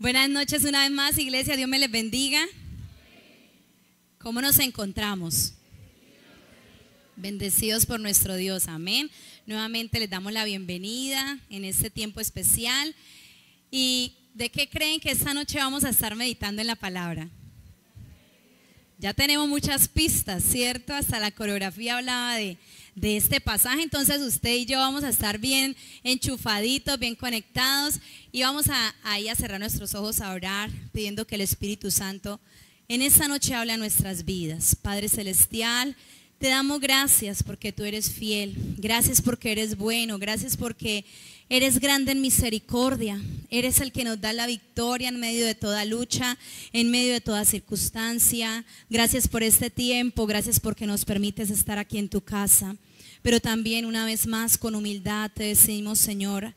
Buenas noches una vez más, iglesia, Dios me les bendiga. ¿Cómo nos encontramos? Bendecidos por nuestro Dios, amén. Nuevamente les damos la bienvenida en este tiempo especial. ¿Y de qué creen que esta noche vamos a estar meditando en la palabra? Ya tenemos muchas pistas, ¿cierto? Hasta la coreografía hablaba de este pasaje. Entonces usted y yo vamos a estar bien enchufaditos, bien conectados, y vamos ahí a cerrar nuestros ojos a orar, pidiendo que el Espíritu Santo en esta noche hable a nuestras vidas. Padre Celestial, te damos gracias porque tú eres fiel, gracias porque eres bueno, gracias porque eres grande en misericordia, eres el que nos da la victoria en medio de toda lucha, en medio de toda circunstancia. Gracias por este tiempo, gracias porque nos permites estar aquí en tu casa. Pero también una vez más con humildad te decimos, Señor,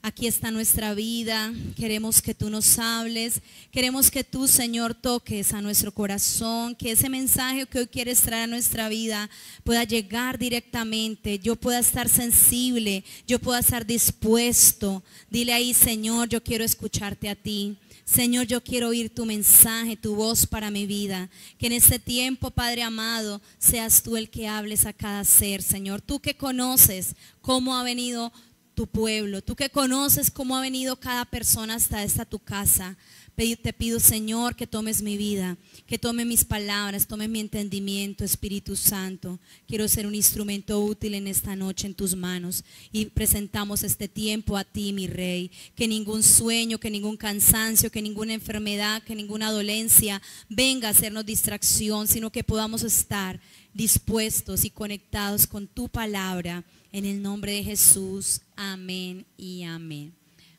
aquí está nuestra vida, queremos que tú nos hables, queremos que tú, Señor, toques a nuestro corazón, que ese mensaje que hoy quieres traer a nuestra vida pueda llegar directamente, yo pueda estar sensible, yo pueda estar dispuesto. Dile ahí, Señor, yo quiero escucharte a ti. Señor, yo quiero oír tu mensaje, tu voz para mi vida. Que en este tiempo, Padre amado, seas tú el que hables a cada ser, Señor. Tú que conoces cómo ha venido tu pueblo, tú que conoces cómo ha venido cada persona hasta esta tu casa. Te pido, Señor, que tomes mi vida, que tome mis palabras, tome mi entendimiento, Espíritu Santo. Quiero ser un instrumento útil en esta noche en tus manos, y presentamos este tiempo a ti, mi Rey. Que ningún sueño, que ningún cansancio, que ninguna enfermedad, que ninguna dolencia venga a hacernos distracción, sino que podamos estar dispuestos y conectados con tu palabra. En el nombre de Jesús, amén y amén.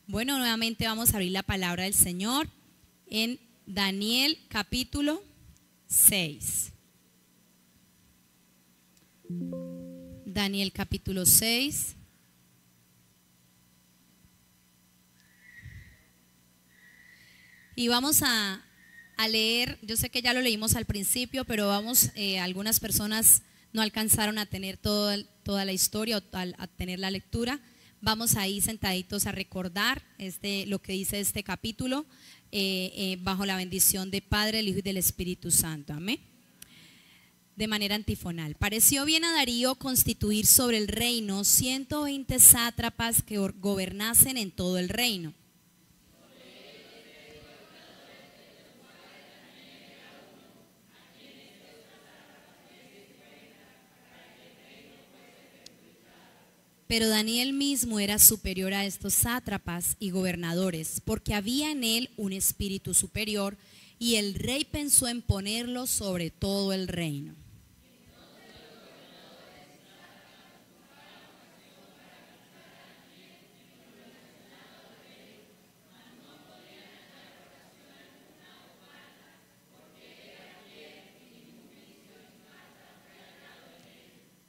Bueno, nuevamente vamos a abrir la palabra del Señor en Daniel capítulo 6. Daniel capítulo 6. Y vamos a leer, yo sé que ya lo leímos al principio, pero algunas personas no alcanzaron a tener toda la historia o a tener la lectura. Vamos ahí sentaditos a recordar lo que dice este capítulo, bajo la bendición de Padre, el Hijo y del Espíritu Santo. Amén. De manera antifonal. Pareció bien a Darío constituir sobre el reino 120 sátrapas que gobernasen en todo el reino. Pero Daniel mismo era superior a estos sátrapas y gobernadores, porque había en él un espíritu superior, y el rey pensó en ponerlo sobre todo el reino.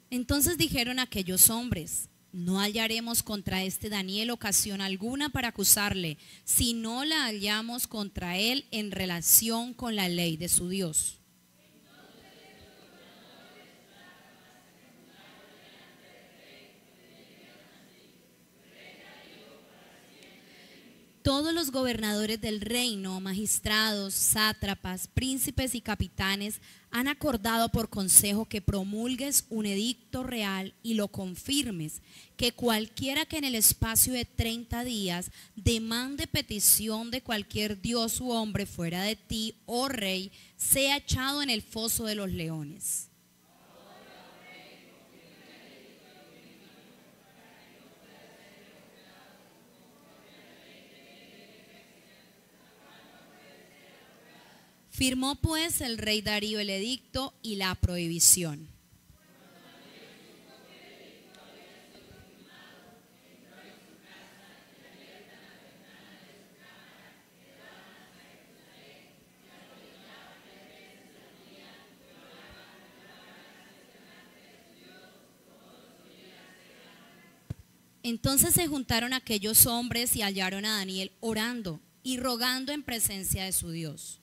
Entonces dijeron aquellos hombres: no hallaremos contra este Daniel ocasión alguna para acusarle, si no la hallamos contra él en relación con la ley de su Dios. Todos los gobernadores del reino, magistrados, sátrapas, príncipes y capitanes han acordado por consejo que promulgues un edicto real y lo confirmes, que cualquiera que en el espacio de 30 días demande petición de cualquier dios u hombre fuera de ti, oh rey, sea echado en el foso de los leones. Firmó pues el rey Darío el edicto y la prohibición. Entonces se juntaron aquellos hombres y hallaron a Daniel orando y rogando en presencia de su Dios.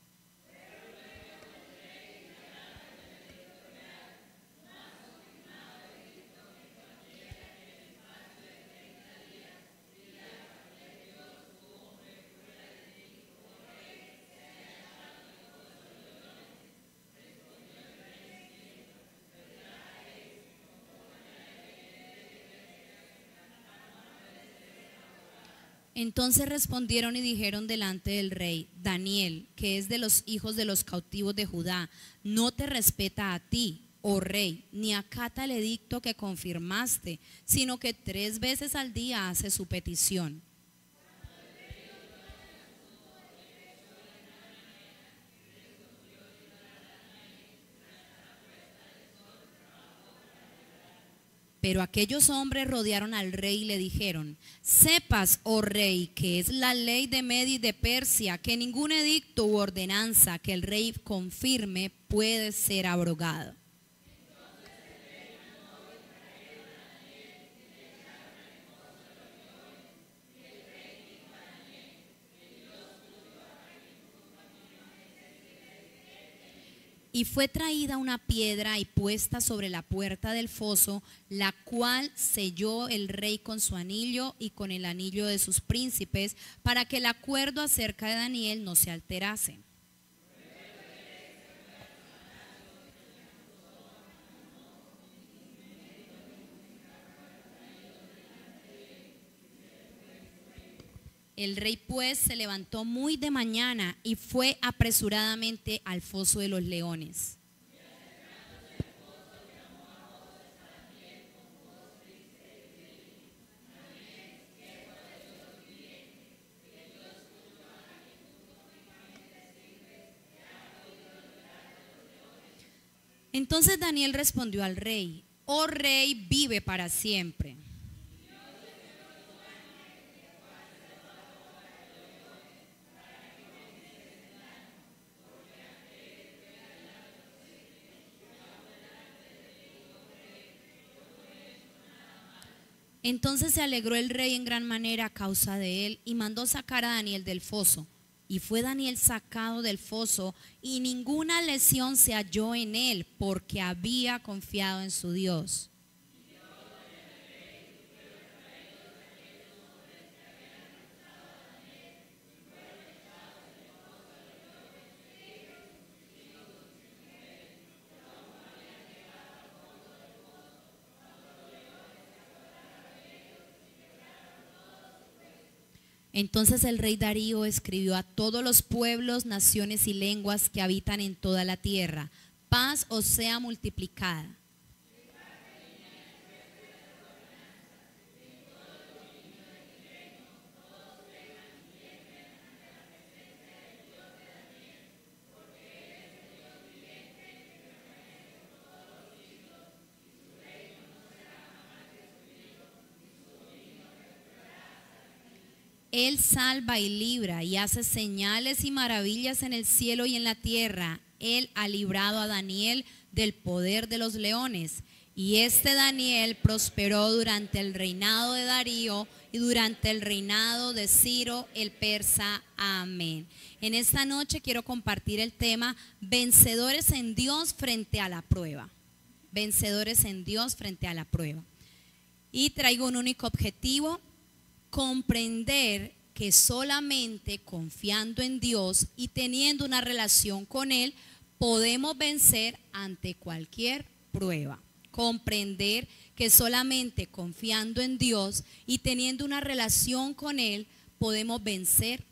Entonces respondieron y dijeron delante del rey: Daniel, que es de los hijos de los cautivos de Judá, no te respeta a ti, oh rey, ni acata el edicto que confirmaste, sino que 3 veces al día hace su petición. Pero aquellos hombres rodearon al rey y le dijeron: sepas, oh rey, que es la ley de Media y de Persia, que ningún edicto u ordenanza que el rey confirme puede ser abrogado. Y fue traída una piedra y puesta sobre la puerta del foso, la cual selló el rey con su anillo y con el anillo de sus príncipes, para que el acuerdo acerca de Daniel no se alterase. El rey pues se levantó muy de mañana y fue apresuradamente al foso de los leones. Entonces Daniel respondió al rey: oh rey, vive para siempre. Entonces se alegró el rey en gran manera a causa de él y mandó sacar a Daniel del foso. Y fue Daniel sacado del foso y ninguna lesión se halló en él, porque había confiado en su Dios. Entonces el rey Darío escribió a todos los pueblos, naciones y lenguas que habitan en toda la tierra: paz os sea multiplicada. Él salva y libra y hace señales y maravillas en el cielo y en la tierra. Él ha librado a Daniel del poder de los leones. Y este Daniel prosperó durante el reinado de Darío y durante el reinado de Ciro el persa. Amén. En esta noche quiero compartir el tema: vencedores en Dios frente a la prueba. Vencedores en Dios frente a la prueba. Y traigo un único objetivo: comprender que solamente confiando en Dios y teniendo una relación con Él podemos vencer ante cualquier prueba. Comprender que solamente confiando en Dios y teniendo una relación con Él podemos vencer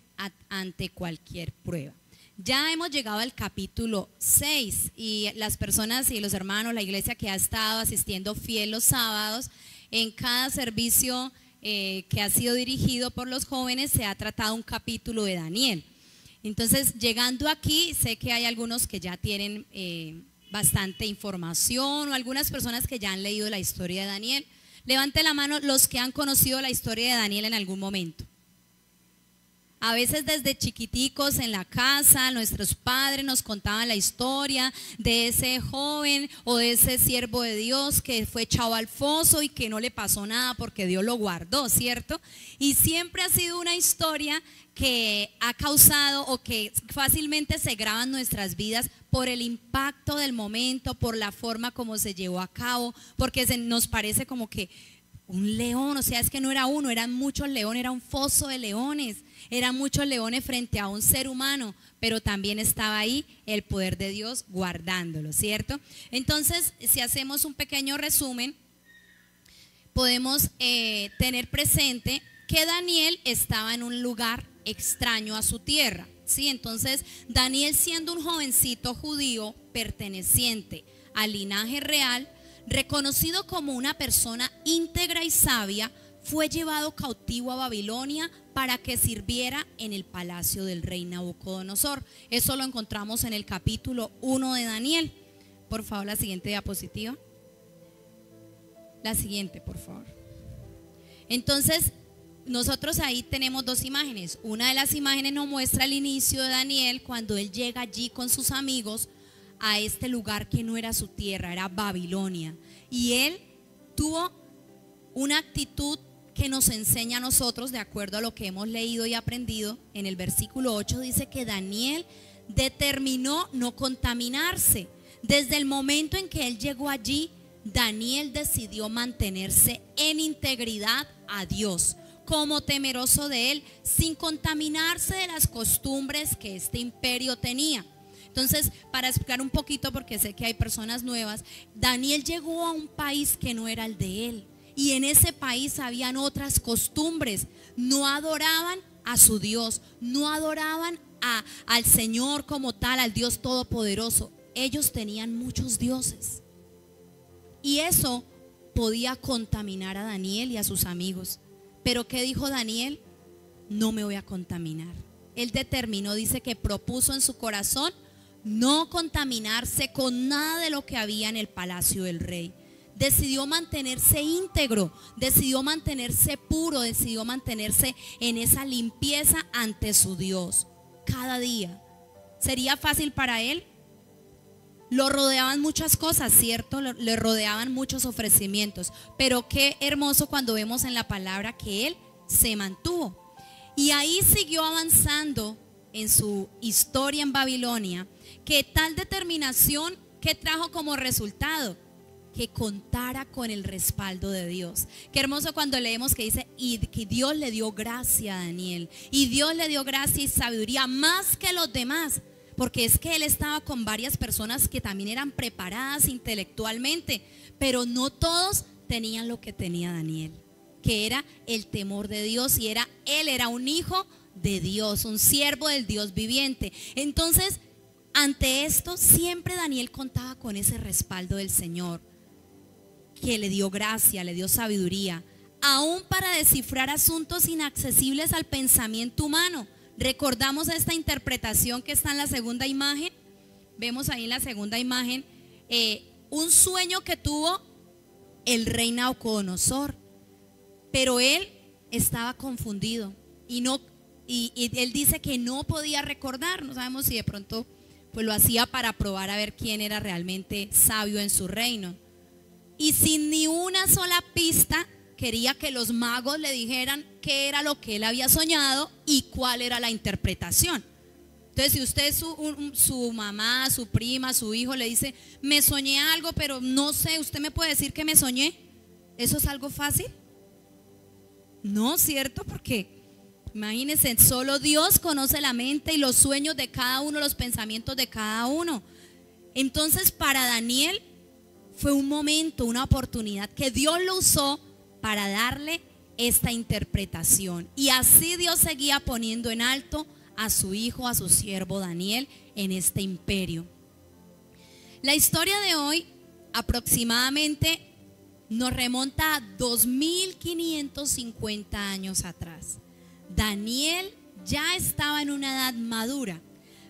ante cualquier prueba. Ya hemos llegado al capítulo 6 y las personas y los hermanos, la iglesia que ha estado asistiendo fiel los sábados, en cada servicio que ha sido dirigido por los jóvenes se ha tratado un capítulo de Daniel. Entonces, llegando aquí, sé que hay algunos que ya tienen bastante información, o algunas personas que ya han leído la historia de Daniel. Levante la mano los que han conocido la historia de Daniel en algún momento. A veces desde chiquiticos en la casa, nuestros padres nos contaban la historia de ese joven o de ese siervo de Dios que fue echado al foso y que no le pasó nada porque Dios lo guardó, ¿cierto? Y siempre ha sido una historia que ha causado o que fácilmente se graba en nuestras vidas por el impacto del momento, por la forma como se llevó a cabo, porque nos parece como que un león, o sea, es que no era uno, eran muchos leones, era un foso de leones. Eran muchos leones frente a un ser humano, pero también estaba ahí el poder de Dios guardándolo, ¿cierto? Entonces, si hacemos un pequeño resumen, podemos tener presente que Daniel estaba en un lugar extraño a su tierra, ¿sí? Entonces, Daniel, siendo un jovencito judío perteneciente al linaje real, reconocido como una persona íntegra y sabia, fue llevado cautivo a Babilonia para que sirviera en el palacio del rey Nabucodonosor. Eso lo encontramos en el capítulo 1 de Daniel. Por favor, la siguiente diapositiva. La siguiente, por favor. Entonces, nosotros ahí tenemos dos imágenes. Una de las imágenes nos muestra el inicio de Daniel, cuando él llega allí con sus amigos a este lugar que no era su tierra, era Babilonia. Y él tuvo una actitud que nos enseña a nosotros, de acuerdo a lo que hemos leído y aprendido. En el versículo 8 dice que Daniel determinó no contaminarse. Desde el momento en que él llegó allí, Daniel decidió mantenerse en integridad a Dios, como temeroso de él, sin contaminarse de las costumbres que este imperio tenía. Entonces, para explicar un poquito, porque sé que hay personas nuevas, Daniel llegó a un país que no era el de él. Y en ese país habían otras costumbres. No adoraban a su Dios, no adoraban al Señor como tal, al Dios Todopoderoso. Ellos tenían muchos dioses. Y eso podía contaminar a Daniel y a sus amigos. Pero ¿qué dijo Daniel? No me voy a contaminar. Él determinó, dice que propuso en su corazón no contaminarse con nada de lo que había en el palacio del rey. Decidió mantenerse íntegro, decidió mantenerse puro, decidió mantenerse en esa limpieza ante su Dios cada día. ¿Sería fácil para él? Lo rodeaban muchas cosas, ¿cierto? Le rodeaban muchos ofrecimientos, pero qué hermoso cuando vemos en la palabra que él se mantuvo. Y ahí siguió avanzando en su historia en Babilonia, que tal determinación que trajo como resultado que contara con el respaldo de Dios. Qué hermoso cuando leemos que dice, y que Dios le dio gracia a Daniel, y Dios le dio gracia y sabiduría más que los demás, porque es que él estaba con varias personas que también eran preparadas intelectualmente, pero no todos tenían lo que tenía Daniel, que era el temor de Dios, y él era un hijo de Dios, un siervo del Dios viviente. Entonces, ante esto, siempre Daniel contaba con ese respaldo del Señor, que le dio gracia, le dio sabiduría, aún para descifrar asuntos inaccesibles al pensamiento humano. Recordamos esta interpretación que está en la segunda imagen. Vemos ahí en la segunda imagen un sueño que tuvo el rey Nabucodonosor, pero él estaba confundido y él dice que no podía recordar. No sabemos si de pronto pues lo hacía para probar a ver quién era realmente sabio en su reino. Y sin ni una sola pista quería que los magos le dijeran qué era lo que él había soñado y cuál era la interpretación. Entonces, si usted, su mamá, su prima, su hijo le dice, me soñé algo, pero no sé, ¿usted me puede decir que me soñé? ¿Eso es algo fácil? No, ¿cierto? Porque imagínense, solo Dios conoce la mente y los sueños de cada uno, los pensamientos de cada uno. Entonces, para Daniel fue un momento, una oportunidad que Dios lo usó para darle esta interpretación. Y así Dios seguía poniendo en alto a su hijo, a su siervo Daniel en este imperio. La historia de hoy aproximadamente nos remonta a 2550 años atrás. Daniel ya estaba en una edad madura,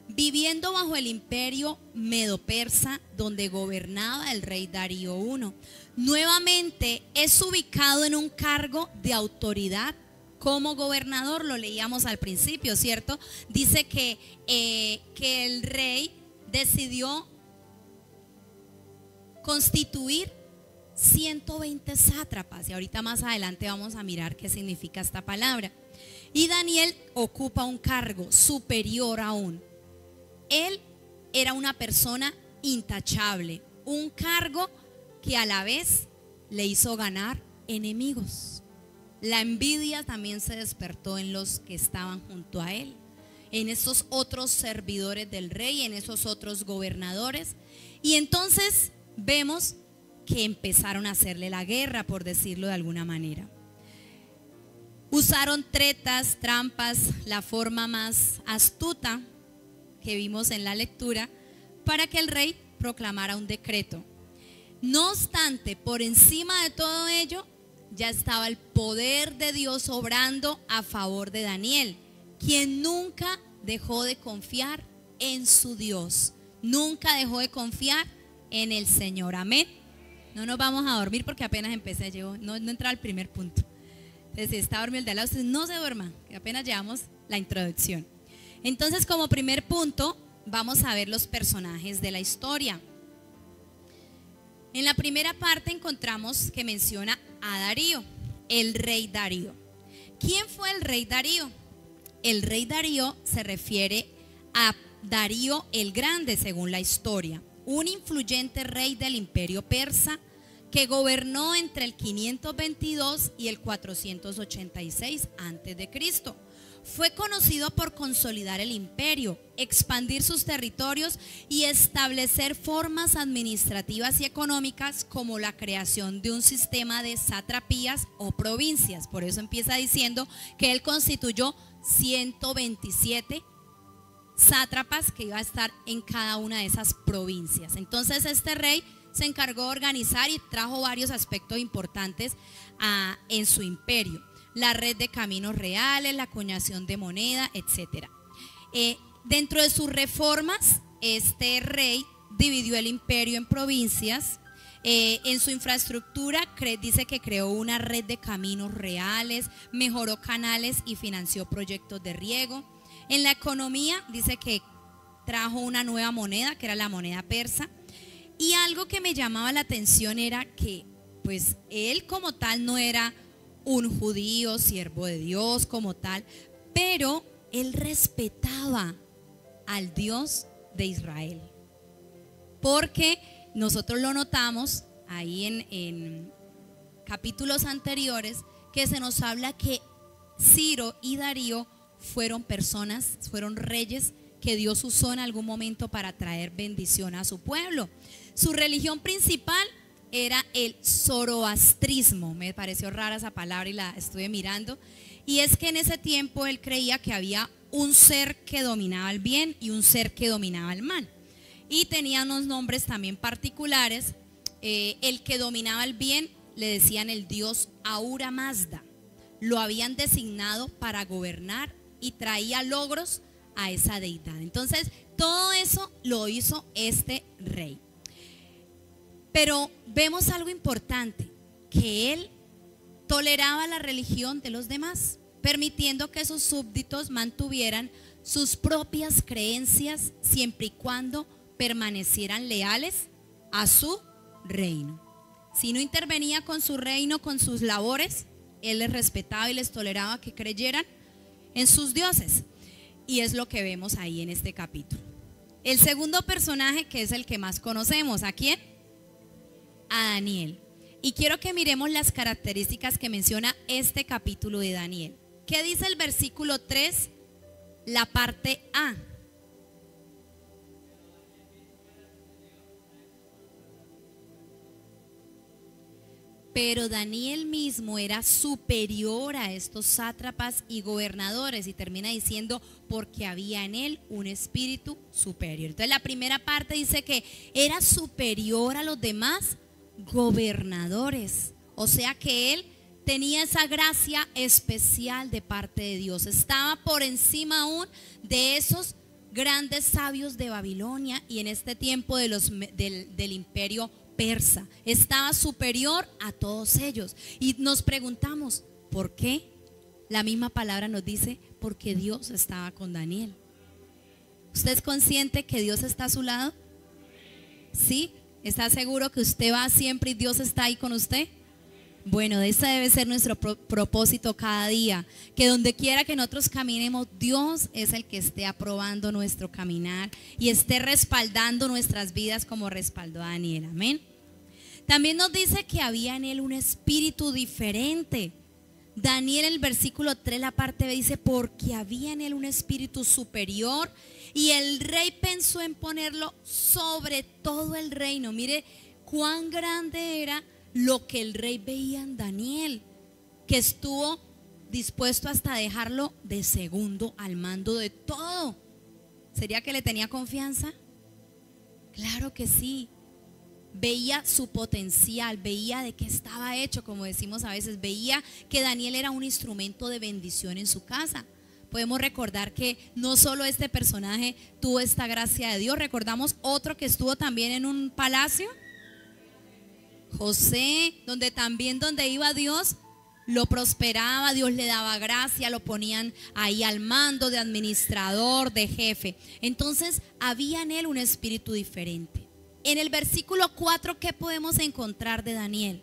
viviendo bajo el imperio medo-persa, donde gobernaba el rey Darío I. Nuevamente es ubicado en un cargo de autoridad como gobernador. Lo leíamos al principio, ¿cierto? Dice que el rey decidió constituir 120 sátrapas, y ahorita más adelante vamos a mirar qué significa esta palabra. Y Daniel ocupa un cargo superior aún. Él era una persona intachable, un cargo que a la vez le hizo ganar enemigos. La envidia también se despertó en los que estaban junto a él, en esos otros servidores del rey, en esos otros gobernadores. Y entonces vemos que empezaron a hacerle la guerra, por decirlo de alguna manera. Usaron tretas, trampas, la forma más astuta que vimos en la lectura para que el rey proclamara un decreto. No obstante, por encima de todo ello, ya estaba el poder de Dios obrando a favor de Daniel, quien nunca dejó de confiar en su Dios, nunca dejó de confiar en el Señor. Amén. No nos vamos a dormir porque apenas empecé, no entraba al primer punto. Entonces, si está dormido el de al lado, usted no se duerma, que apenas llevamos la introducción. Entonces, como primer punto, vamos a ver los personajes de la historia. En la primera parte encontramos que menciona a Darío, el rey Darío. ¿Quién fue el rey Darío? El rey Darío se refiere a Darío el Grande, según la historia, un influyente rey del imperio persa que gobernó entre el 522 y el 486 a.C. Fue conocido por consolidar el imperio, expandir sus territorios y establecer formas administrativas y económicas como la creación de un sistema de satrapías o provincias. Por eso empieza diciendo que él constituyó 127 sátrapas que iba a estar en cada una de esas provincias. Entonces este rey se encargó de organizar y trajo varios aspectos importantes en su imperio. La red de caminos reales, la acuñación de moneda, etc. Dentro de sus reformas, este rey dividió el imperio en provincias. En su infraestructura dice que creó una red de caminos reales, mejoró canales y financió proyectos de riego. En la economía dice que trajo una nueva moneda, que era la moneda persa. Y algo que me llamaba la atención era que pues él como tal no era un judío, siervo de Dios como tal, pero él respetaba al Dios de Israel. Porque nosotros lo notamos ahí en capítulos anteriores, que se nos habla que Ciro y Darío fueron reyes que Dios usó en algún momento para traer bendición a su pueblo. Su religión principal era el zoroastrismo. Me pareció rara esa palabra y la estuve mirando. Y es que en ese tiempo él creía que había un ser que dominaba el bien y un ser que dominaba el mal. Y tenía unos nombres también particulares. El que dominaba el bien le decían el dios Ahura Mazda. Lo habían designado para gobernar y traía logros a esa deidad. Entonces todo eso lo hizo este rey. Pero vemos algo importante, que él toleraba la religión de los demás, permitiendo que sus súbditos mantuvieran sus propias creencias siempre y cuando permanecieran leales a su reino. Si no intervenía con su reino, con sus labores, él les respetaba y les toleraba que creyeran en sus dioses. Y es lo que vemos ahí en este capítulo. El segundo personaje, que es el que más conocemos, ¿a quién? A Daniel. Y quiero que miremos las características que menciona este capítulo de Daniel. ¿Qué dice el versículo 3, la parte A? Pero Daniel mismo era superior a estos sátrapas y gobernadores, y termina diciendo porque había en él un espíritu superior. Entonces la primera parte dice que era superior a los demás gobernadores, o sea que él tenía esa gracia especial de parte de Dios, estaba por encima aún de esos grandes sabios de Babilonia y en este tiempo del imperio persa, estaba superior a todos ellos. Y nos preguntamos, ¿por qué? La misma palabra nos dice, porque Dios estaba con Daniel. ¿Usted es consciente que Dios está a su lado? ¿Sí? ¿Está seguro que usted va siempre y Dios está ahí con usted? Bueno, ese debe ser nuestro propósito cada día, que donde quiera que nosotros caminemos, Dios es el que esté aprobando nuestro caminar y esté respaldando nuestras vidas como respaldó a Daniel. Amén. También nos dice que había en él un espíritu diferente. Daniel, en el versículo 3, la parte B, dice porque había en él un espíritu superior y el rey pensó en ponerlo sobre todo el reino. Mire cuán grande era lo que el rey veía en Daniel, que estuvo dispuesto hasta dejarlo de segundo al mando de todo. ¿Sería que le tenía confianza? Claro que sí. Veía su potencial, veía de qué estaba hecho, como decimos a veces, veía que Daniel era un instrumento de bendición en su casa. Podemos recordar que no solo este personaje tuvo esta gracia de Dios, recordamos otro que estuvo también en un palacio, José, donde iba Dios, lo prosperaba, Dios le daba gracia, lo ponían ahí al mando de administrador, de jefe. Entonces había en él un espíritu diferente. En el versículo 4, ¿qué podemos encontrar de Daniel?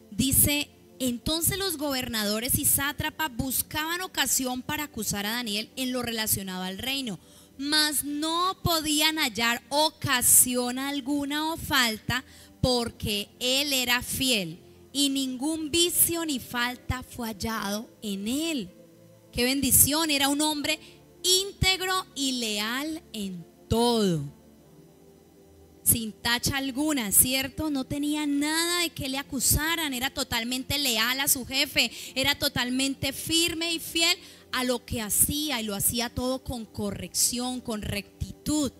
Dice, entonces los gobernadores y sátrapas buscaban ocasión para acusar a Daniel en lo relacionado al reino, mas no podían hallar ocasión alguna o falta, porque él era fiel y ningún vicio ni falta fue hallado en él. Qué bendición, era un hombre íntegro y leal en todo, sin tacha alguna, ¿cierto? No tenía nada de que le acusaran, era totalmente leal a su jefe, era totalmente firme y fiel a lo que hacía, y lo hacía todo con corrección, con rectitud.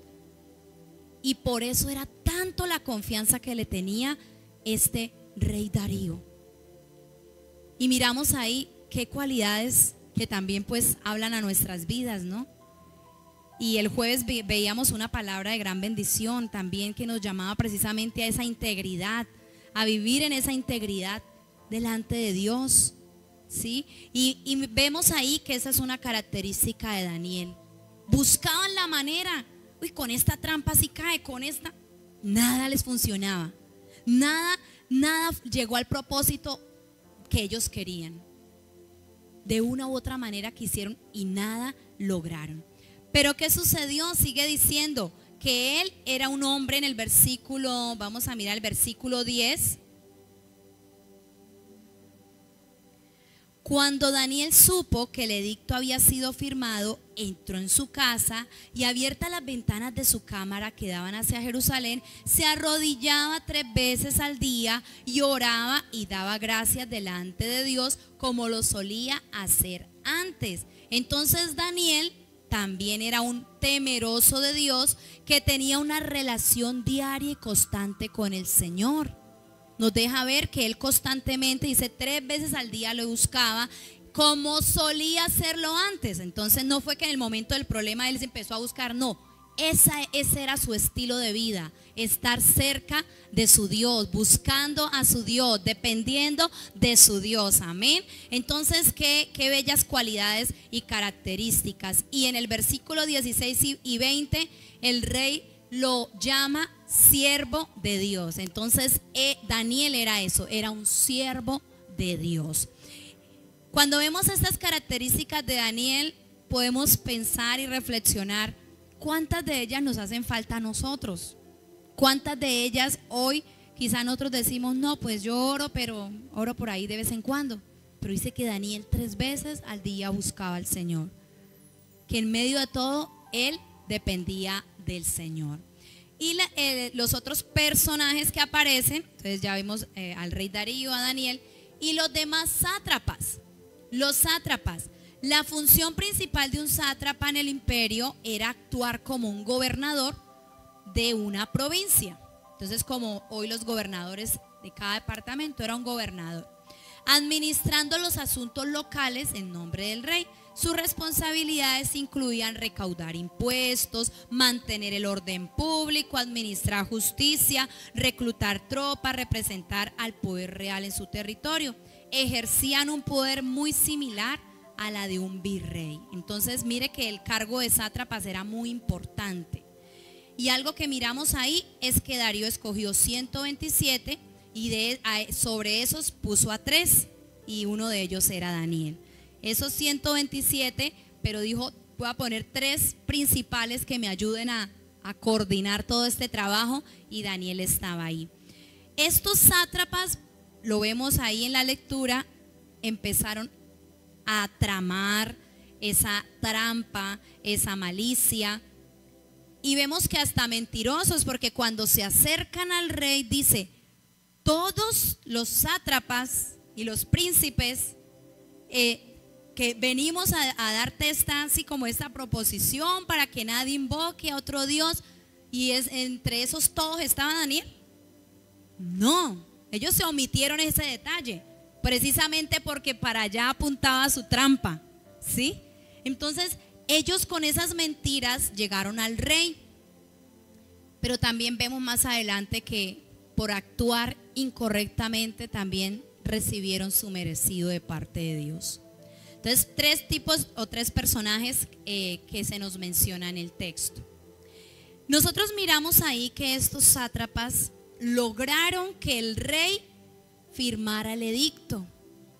Y por eso era tanto la confianza que le tenía este rey Darío. Y miramos ahí qué cualidades que también pues hablan a nuestras vidas, ¿no? Y el jueves veíamos una palabra de gran bendición también que nos llamaba precisamente a esa integridad, a vivir en esa integridad delante de Dios, ¿sí? Y vemos ahí que esa es una característica de Daniel. Buscaban la manera, uy, con esta trampa sí cae, con esta, nada les funcionaba, nada llegó al propósito que ellos querían. De una u otra manera quisieron y nada lograron. Pero ¿qué sucedió? Sigue diciendo que él era un hombre en el versículo, vamos a mirar el versículo 10. Cuando Daniel supo que el edicto había sido firmado, entró en su casa y, abiertas las ventanas de su cámara que daban hacia Jerusalén, se arrodillaba 3 veces al día y oraba y daba gracias delante de Dios como lo solía hacer antes. Entonces Daniel también era un temeroso de Dios que tenía una relación diaria y constante con el Señor. Nos deja ver que él constantemente, dice, 3 veces al día lo buscaba como solía hacerlo antes. Entonces no fue que en el momento del problema él se empezó a buscar, no. Ese era su estilo de vida, estar cerca de su Dios, buscando a su Dios, dependiendo de su Dios, amén. Entonces qué bellas cualidades y características. Y en el versículo 16 y 20 el rey lo llama siervo de Dios. Entonces Daniel era eso, era un siervo de Dios. Cuando vemos estas características de Daniel, podemos pensar y reflexionar cuántas de ellas nos hacen falta a nosotros. Cuántas de ellas hoy quizá nosotros decimos, no, pues yo oro, pero oro por ahí de vez en cuando. Pero dice que Daniel 3 veces al día buscaba al Señor, que en medio de todo él dependía del Señor. Y los otros personajes que aparecen, entonces ya vimos al rey Darío, a Daniel y los demás sátrapas. Los sátrapas, la función principal de un sátrapa en el imperio era actuar como un gobernador de una provincia. Entonces, como hoy los gobernadores de cada departamento, era un gobernador, administrando los asuntos locales en nombre del rey. Sus responsabilidades incluían recaudar impuestos, mantener el orden público, administrar justicia, reclutar tropas, representar al poder real en su territorio. Ejercían un poder muy similar a la de un virrey. Entonces mire que el cargo de sátrapas era muy importante. Y algo que miramos ahí es que Darío escogió 127 y sobre esos puso a 3, y uno de ellos era Daniel. Esos 127, pero dijo, voy a poner 3 principales que me ayuden a coordinar todo este trabajo, y Daniel estaba ahí. Estos sátrapas, lo vemos ahí en la lectura, empezaron a tramar esa trampa, esa malicia, Y vemos que hasta mentirosos, porque cuando se acercan al rey dice, todos los sátrapas y los príncipes que venimos a darte así como esta proposición para que nadie invoque a otro Dios, y entre esos todos estaba Daniel. No, ellos se omitieron ese detalle, precisamente porque para allá apuntaba su trampa, ¿sí? Entonces ellos con esas mentiras llegaron al rey, pero también vemos más adelante que por actuar incorrectamente también recibieron su merecido de parte de Dios. Entonces, tres tipos o tres personajes que se nos menciona en el texto. Nosotros miramos ahí que estos sátrapas lograron que el rey firmara el edicto.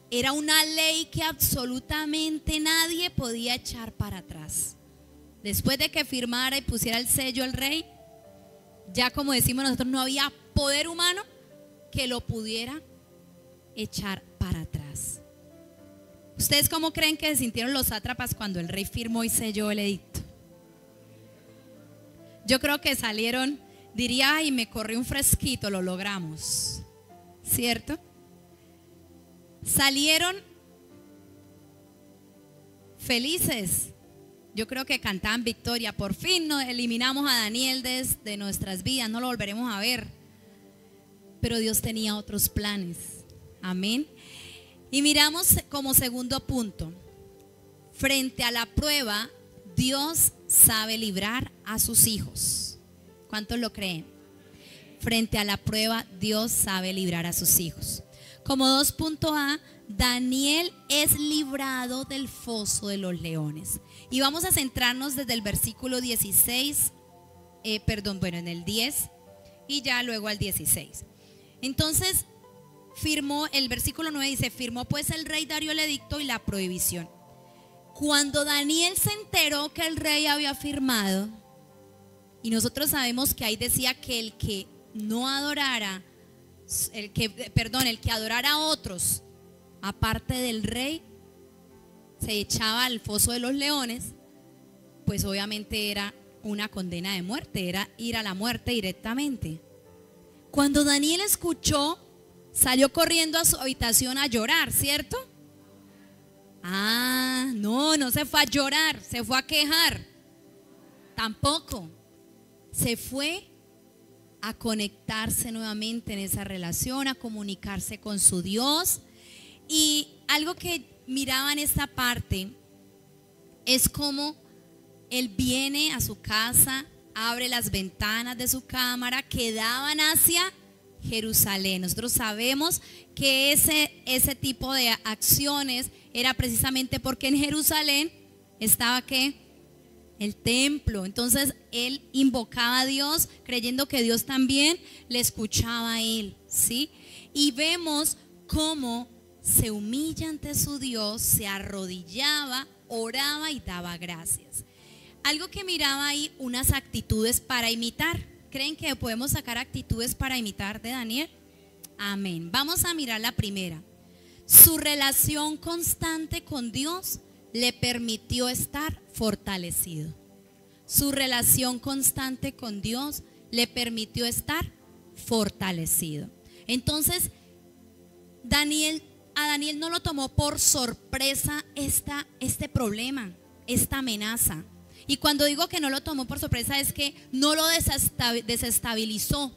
Era una ley que absolutamente nadie podía echar para atrás. Después de que firmara y pusiera el sello el rey, ya como decimos nosotros, no había poder humano que lo pudiera echar para atrás. ¿Ustedes cómo creen que se sintieron los sátrapas cuando el rey firmó y selló el edicto? Yo creo que salieron, diría, ay, me corrió un fresquito, lo logramos, ¿cierto? Salieron felices. Yo creo que cantaban victoria. Por fin nos eliminamos a Daniel de nuestras vidas, no lo volveremos a ver. Pero Dios tenía otros planes. Amén. Y miramos como segundo punto, frente a la prueba, Dios sabe librar a sus hijos. ¿Cuántos lo creen? Frente a la prueba, Dios sabe librar a sus hijos. Como 2.a, Daniel es librado del foso de los leones. Y vamos a centrarnos desde el versículo 16, en el 10 y ya luego al 16. Entonces, el versículo 9 dice, firmó pues el rey Darío el edicto y la prohibición. Cuando Daniel se enteró que el rey había firmado, y nosotros sabemos que ahí decía que el que no adorara, el que adorara a otros, aparte del rey, se echaba al foso de los leones, pues obviamente era una condena de muerte, era ir a la muerte directamente. Cuando Daniel escuchó, salió corriendo a su habitación a llorar, ¿cierto? No se fue a llorar, se fue a quejar. Tampoco. Se fue a conectarse nuevamente en esa relación, a comunicarse con su Dios. Y algo que miraba en esta parte es como él viene a su casa, abre las ventanas de su cámara que daban hacia Jerusalén. Nosotros sabemos que ese tipo de acciones era precisamente porque en Jerusalén estaba ¿qué? El templo. Entonces él invocaba a Dios creyendo que Dios también le escuchaba a él, ¿sí? Y vemos cómo se humilla ante su Dios, se arrodillaba, oraba y daba gracias. Algo que miraba ahí, unas actitudes para imitar. ¿Creen que podemos sacar actitudes para imitar de Daniel? Amén. Vamos a mirar la primera. Su relación constante con Dios le permitió estar fortalecido. Su relación constante con Dios le permitió estar fortalecido. Entonces, a Daniel no lo tomó por sorpresa este problema, esta amenaza. Y cuando digo que no lo tomó por sorpresa es que no lo desestabilizó.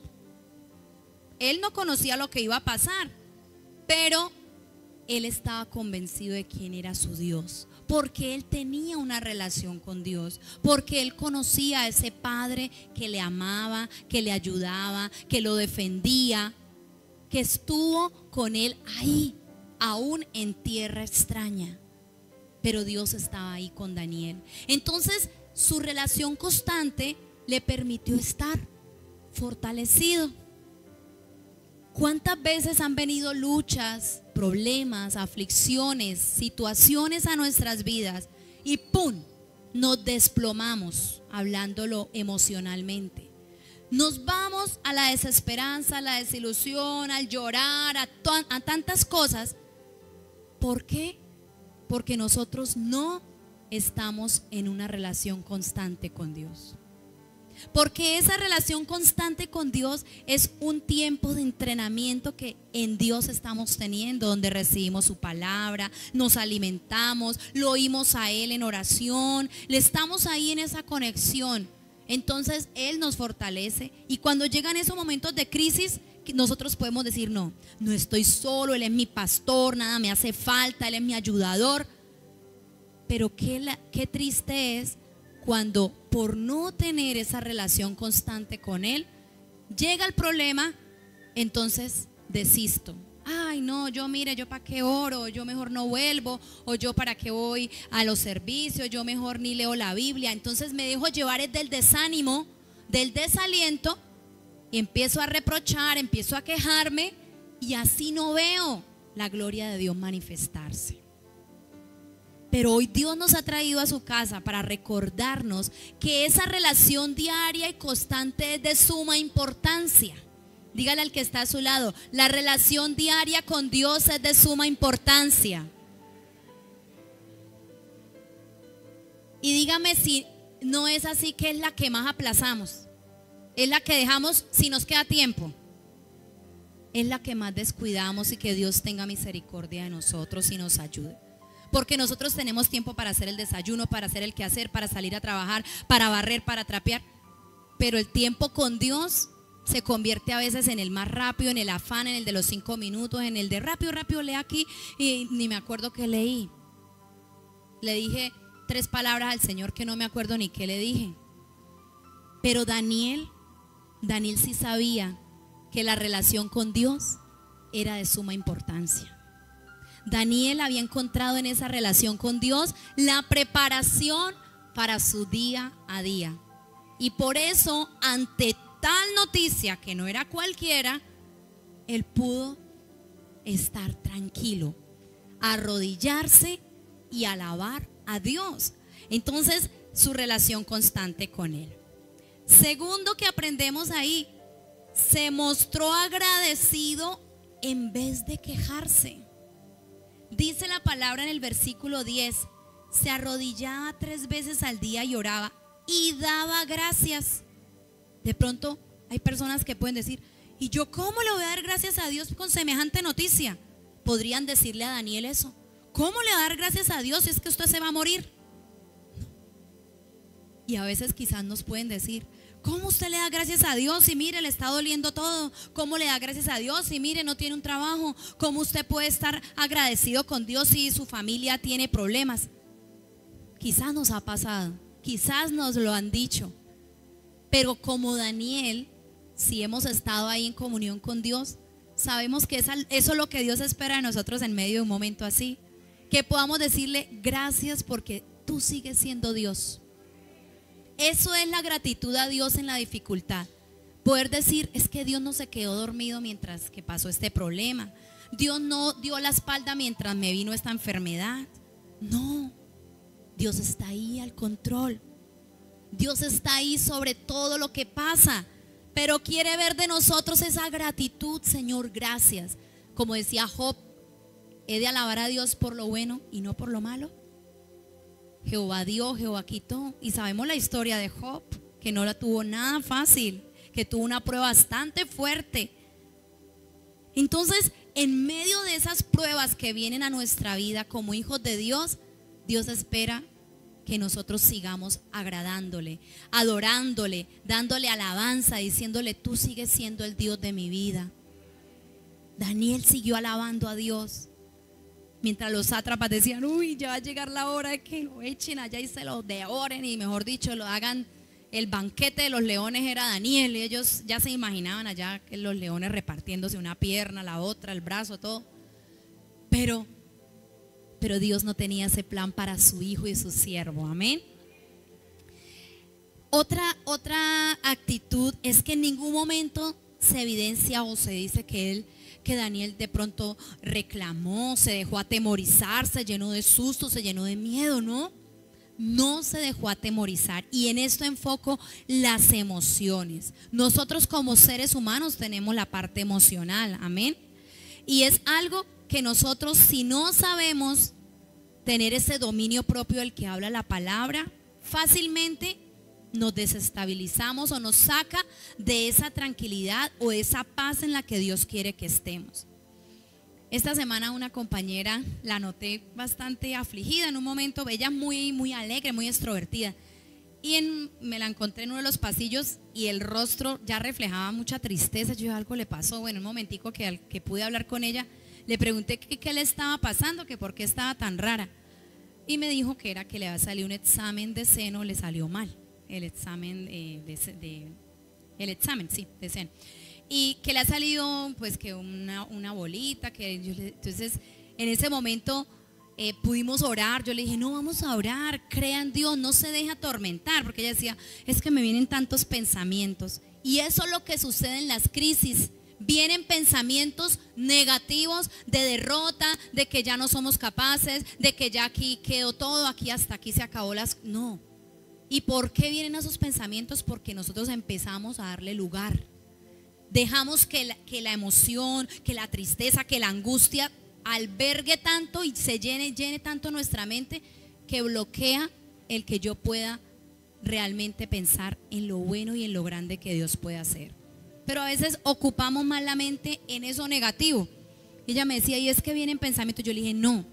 Él no conocía lo que iba a pasar, pero él estaba convencido de quién era su Dios, porque él tenía una relación con Dios, porque él conocía a ese Padre que le amaba, que le ayudaba, que lo defendía, que estuvo con él ahí, aún en tierra extraña. Pero Dios estaba ahí con Daniel. Entonces su relación constante le permitió estar fortalecido. ¿Cuántas veces han venido luchas, problemas, aflicciones, situaciones a nuestras vidas y ¡pum! Nos desplomamos, hablándolo emocionalmente? Nos vamos a la desesperanza, a la desilusión, al llorar, a tantas cosas. ¿Por qué? Porque nosotros no estamos en una relación constante con Dios. Porque esa relación constante con Dios es un tiempo de entrenamiento que en Dios estamos teniendo, donde recibimos su palabra, nos alimentamos, lo oímos a Él en oración, le estamos ahí en esa conexión. Entonces Él nos fortalece, y cuando llegan esos momentos de crisis, nosotros podemos decir: no estoy solo, Él es mi pastor, nada me hace falta, Él es mi ayudador. Pero qué triste es cuando, por no tener esa relación constante con Él, llega el problema, entonces desisto. Ay, no, yo para qué oro, yo mejor no vuelvo, o yo para qué voy a los servicios, yo mejor ni leo la Biblia. Entonces me dejo llevar del desánimo, del desaliento, y empiezo a reprochar, empiezo a quejarme, y así no veo la gloria de Dios manifestarse. Pero hoy Dios nos ha traído a su casa para recordarnos que esa relación diaria y constante es de suma importancia. Dígale al que está a su lado: la relación diaria con Dios es de suma importancia. Y dígame si no es así, que es la que más aplazamos, es la que dejamos si nos queda tiempo, es la que más descuidamos, y que Dios tenga misericordia de nosotros y nos ayude. Porque nosotros tenemos tiempo para hacer el desayuno, para hacer el quehacer, para salir a trabajar, para barrer, para trapear. Pero el tiempo con Dios se convierte a veces en el más rápido, en el afán, en el de los 5 minutos, en el de rápido, lee aquí, y ni me acuerdo qué leí. Le dije 3 palabras al Señor que no me acuerdo ni qué le dije. Pero Daniel sí sabía que la relación con Dios era de suma importancia. Daniel había encontrado en esa relación con Dios la preparación para su día a día. Y por eso, ante tal noticia, que no era cualquiera, él pudo estar tranquilo, arrodillarse y alabar a Dios. Entonces, su relación constante con Él. Segundo que aprendemos ahí, se mostró agradecido en vez de quejarse. Dice la palabra en el versículo 10: se arrodillaba 3 veces al día y oraba y daba gracias. De pronto hay personas que pueden decir: ¿y yo cómo le voy a dar gracias a Dios con semejante noticia? Podrían decirle a Daniel eso: ¿cómo le va a dar gracias a Dios si es que usted se va a morir? Y a veces quizás nos pueden decir: ¿cómo usted le da gracias a Dios si mire, le está doliendo todo? ¿Cómo le da gracias a Dios si mire, no tiene un trabajo? ¿Cómo usted puede estar agradecido con Dios si su familia tiene problemas? Quizás nos ha pasado, quizás nos lo han dicho. Pero como Daniel, si hemos estado ahí en comunión con Dios, sabemos que eso es lo que Dios espera de nosotros en medio de un momento así. Que podamos decirle: gracias porque tú sigues siendo Dios. Eso es la gratitud a Dios en la dificultad. Poder decir: es que Dios no se quedó dormido mientras que pasó este problema. Dios no dio la espalda mientras me vino esta enfermedad. No, Dios está ahí al control. Dios está ahí sobre todo lo que pasa, pero quiere ver de nosotros esa gratitud. Señor, gracias. Como decía Job: he de alabar a Dios por lo bueno y no por lo malo. Jehová dio, Jehová quitó. Y sabemos la historia de Job, que no la tuvo nada fácil, que tuvo una prueba bastante fuerte. Entonces, en medio de esas pruebas que vienen a nuestra vida como hijos de Dios, Dios espera que nosotros sigamos agradándole, adorándole, dándole alabanza, diciéndole: tú sigues siendo el Dios de mi vida. Daniel siguió alabando a Dios. Mientras los sátrapas decían: uy, ya va a llegar la hora de que lo echen allá y se lo devoren, y mejor dicho, lo hagan. El banquete de los leones era Daniel, y ellos ya se imaginaban allá que los leones repartiéndose una pierna, la otra, el brazo, todo. Pero Dios no tenía ese plan para su hijo y su siervo. Amén. Otra actitud es que en ningún momento se evidencia o se dice que Daniel de pronto reclamó, se dejó atemorizar, se llenó de susto, se llenó de miedo. No se dejó atemorizar. Y en esto enfoco las emociones. Nosotros como seres humanos tenemos la parte emocional, amén. Y es algo que nosotros, si no sabemos tener ese dominio propio del que habla la palabra, fácilmente nos desestabilizamos o nos saca de esa tranquilidad o esa paz en la que Dios quiere que estemos. Esta semana una compañera la noté bastante afligida en un momento, ella muy alegre, muy extrovertida. Y me la encontré en uno de los pasillos y el rostro ya reflejaba mucha tristeza. Yo dije, algo le pasó. Bueno, un momentico que pude hablar con ella, le pregunté qué le estaba pasando, que por qué estaba tan rara. Y me dijo que era que le había salido un examen de seno, le salió mal. El examen de seno. Y que le ha salido pues que una bolita, entonces en ese momento pudimos orar. Yo le dije, no, vamos a orar, crea en Dios, no se deje atormentar, porque ella decía, es que me vienen tantos pensamientos. Y eso es lo que sucede en las crisis. Vienen pensamientos negativos de derrota, de que ya no somos capaces, de que ya aquí quedó todo, hasta aquí se acabó no. ¿Y por qué vienen esos pensamientos? Porque nosotros empezamos a darle lugar. Dejamos que la emoción, que la tristeza, que la angustia albergue tanto y se llene tanto nuestra mente, que bloquea el que yo pueda realmente pensar en lo bueno y en lo grande que Dios puede hacer. Pero a veces ocupamos más la mente en eso negativo. Ella me decía, y es que vienen pensamientos. Yo le dije, no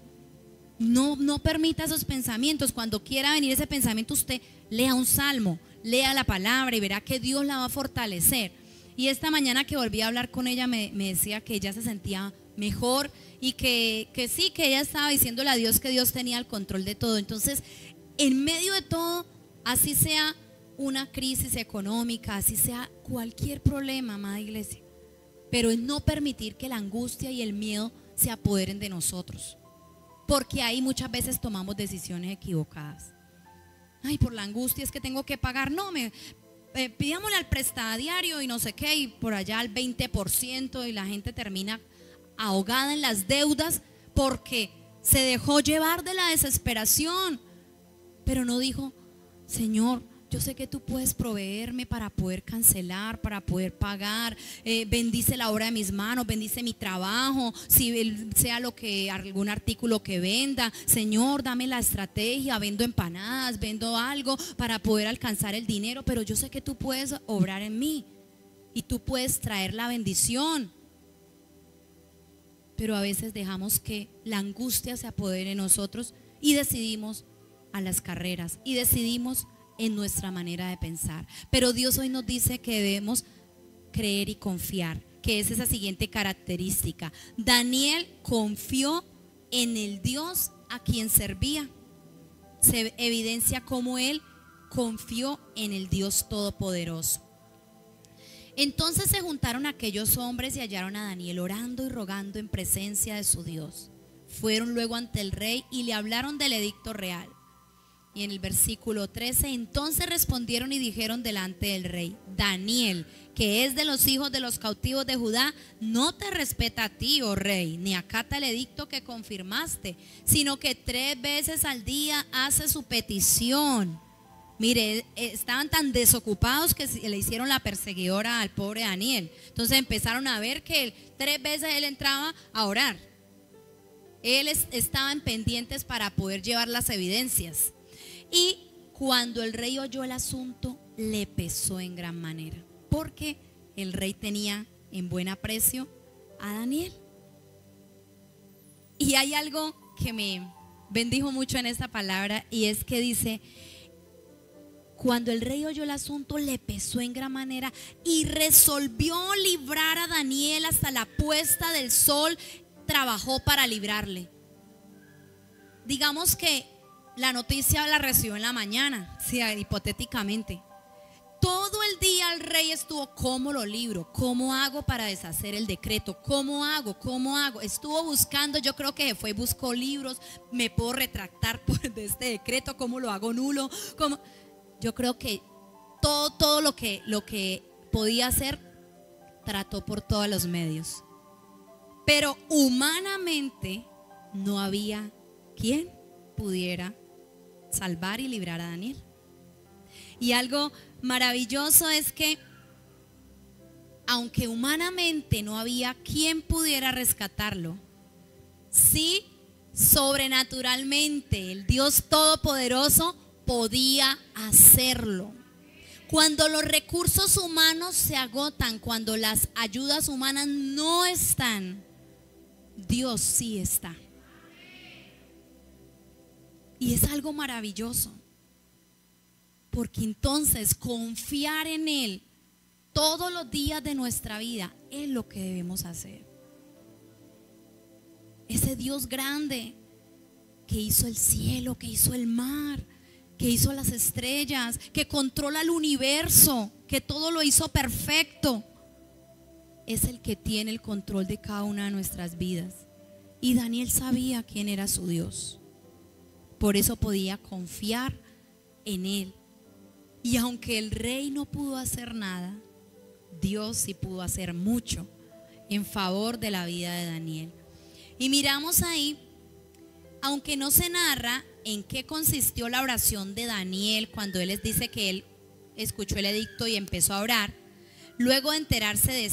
permita esos pensamientos. Cuando quiera venir ese pensamiento, usted lea un salmo, lea la palabra y verá que Dios la va a fortalecer. Y esta mañana que volví a hablar con ella me decía que ella se sentía mejor y que sí, que ella estaba diciéndole a Dios que Dios tenía el control de todo. Entonces, en medio de todo, así sea una crisis económica, así sea cualquier problema, amada iglesia, pero es no permitir que la angustia y el miedo se apoderen de nosotros, porque ahí muchas veces tomamos decisiones equivocadas. Ay, por la angustia es que tengo que pagar, no, pidámosle al prestadiario y no sé qué, y por allá al 20%, y la gente termina ahogada en las deudas porque se dejó llevar de la desesperación, pero no dijo, Señor, yo sé que tú puedes proveerme para poder cancelar, para poder pagar, bendice la obra de mis manos, bendice mi trabajo, si sea algún artículo que venda, Señor, dame la estrategia, vendo empanadas, vendo algo para poder alcanzar el dinero, pero yo sé que tú puedes obrar en mí y tú puedes traer la bendición. Pero a veces dejamos que la angustia se apodere de nosotros y decidimos a las carreras y decidimos en nuestra manera de pensar. Pero Dios hoy nos dice que debemos creer y confiar, que es esa siguiente característica. Daniel confió en el Dios a quien servía. Se evidencia cómo él confió en el Dios Todopoderoso. Entonces se juntaron aquellos hombres y hallaron a Daniel orando y rogando en presencia de su Dios. Fueron luego ante el rey y le hablaron del edicto real. Y en el versículo 13, entonces respondieron y dijeron delante del rey, Daniel, que es de los hijos de los cautivos de Judá, no te respeta a ti, oh rey, ni acata el edicto que confirmaste, sino que 3 veces al día hace su petición. Mire, estaban tan desocupados que le hicieron la perseguidora al pobre Daniel. Entonces empezaron a ver que 3 veces él entraba a orar. Él estaba en pendientes para poder llevar las evidencias. Y cuando el rey oyó el asunto, le pesó en gran manera, porque el rey tenía en buen aprecio a Daniel. Y hay algo que me bendijo mucho en esta palabra, y es que dice, cuando el rey oyó el asunto, le pesó en gran manera y resolvió librar a Daniel hasta la puesta del sol. Trabajó para librarle. Digamos que la noticia la recibió en la mañana, sí, hipotéticamente. Todo el día el rey estuvo, ¿cómo lo libro? ¿Cómo hago para deshacer el decreto? ¿Cómo hago? Estuvo buscando, yo creo que fue, buscó libros, me puedo retractar de este decreto, ¿cómo lo hago nulo? Yo creo que todo lo que podía hacer, trató por todos los medios. Pero humanamente no había quien pudiera salvar y librar a Daniel. Y algo maravilloso es que aunque humanamente no había quien pudiera rescatarlo, sí, sobrenaturalmente el Dios Todopoderoso podía hacerlo. Cuando los recursos humanos se agotan, cuando las ayudas humanas no están, Dios sí está. Y es algo maravilloso, porque entonces confiar en Él todos los días de nuestra vida es lo que debemos hacer. Ese Dios grande que hizo el cielo, que hizo el mar, que hizo las estrellas, que controla el universo, que todo lo hizo perfecto, es el que tiene el control de cada una de nuestras vidas. Y Daniel sabía quién era su Dios. Por eso podía confiar en Él. Y aunque el rey no pudo hacer nada, Dios sí pudo hacer mucho en favor de la vida de Daniel. Y miramos ahí, aunque no se narra en qué consistió la oración de Daniel cuando él les dice que él escuchó el edicto y empezó a orar, luego de enterarse de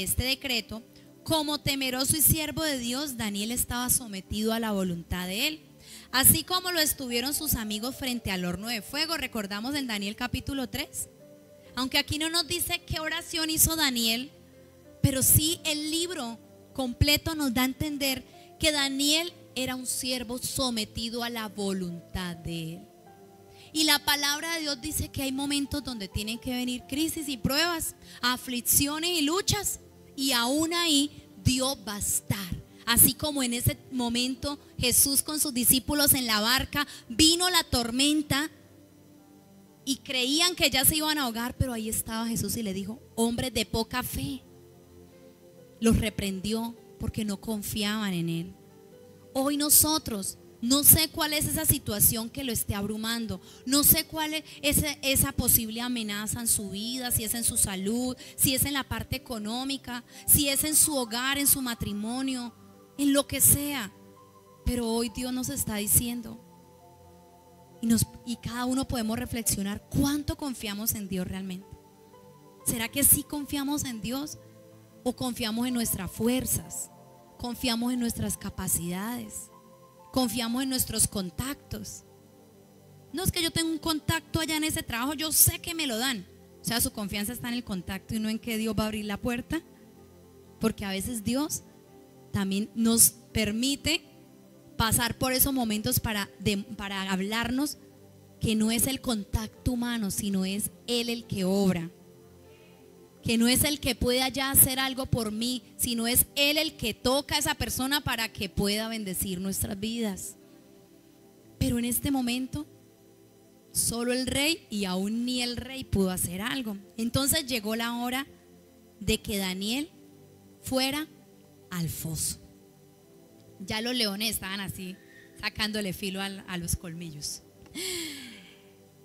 este decreto, como temeroso y siervo de Dios, Daniel estaba sometido a la voluntad de Él, así como lo estuvieron sus amigos frente al horno de fuego. Recordamos en Daniel capítulo 3, aunque aquí no nos dice qué oración hizo Daniel, pero sí el libro completo nos da a entender que Daniel era un siervo sometido a la voluntad de Él. Y la palabra de Dios dice que hay momentos donde tienen que venir crisis y pruebas, aflicciones y luchas, y aún ahí Dios va a estar. Así como en ese momento Jesús con sus discípulos en la barca, vino la tormenta y creían que ya se iban a ahogar, pero ahí estaba Jesús y le dijo: hombres de poca fe. Los reprendió porque no confiaban en Él. Hoy nosotros, no sé cuál es esa situación que lo esté abrumando, no sé cuál es esa posible amenaza en su vida, si es en su salud, si es en la parte económica, si es en su hogar, en su matrimonio, en lo que sea. Pero hoy Dios nos está diciendo, y cada uno podemos reflexionar, ¿cuánto confiamos en Dios realmente? ¿Será que sí confiamos en Dios o confiamos en nuestras fuerzas? ¿Confiamos en nuestras capacidades? ¿Confiamos en nuestros contactos? No es que yo tengo un contacto allá en ese trabajo, yo sé que me lo dan. O sea, su confianza está en el contacto y no en que Dios va a abrir la puerta. Porque a veces Dios también nos permite pasar por esos momentos para hablarnos, que no es el contacto humano, sino es Él el que obra. Que no es el que pueda ya hacer algo por mí, sino es Él el que toca a esa persona para que pueda bendecir nuestras vidas. Pero en este momento, solo el rey, y aún ni el rey pudo hacer algo. Entonces llegó la hora de que Daniel fuera al foso. Ya los leones estaban así, sacándole filo a los colmillos.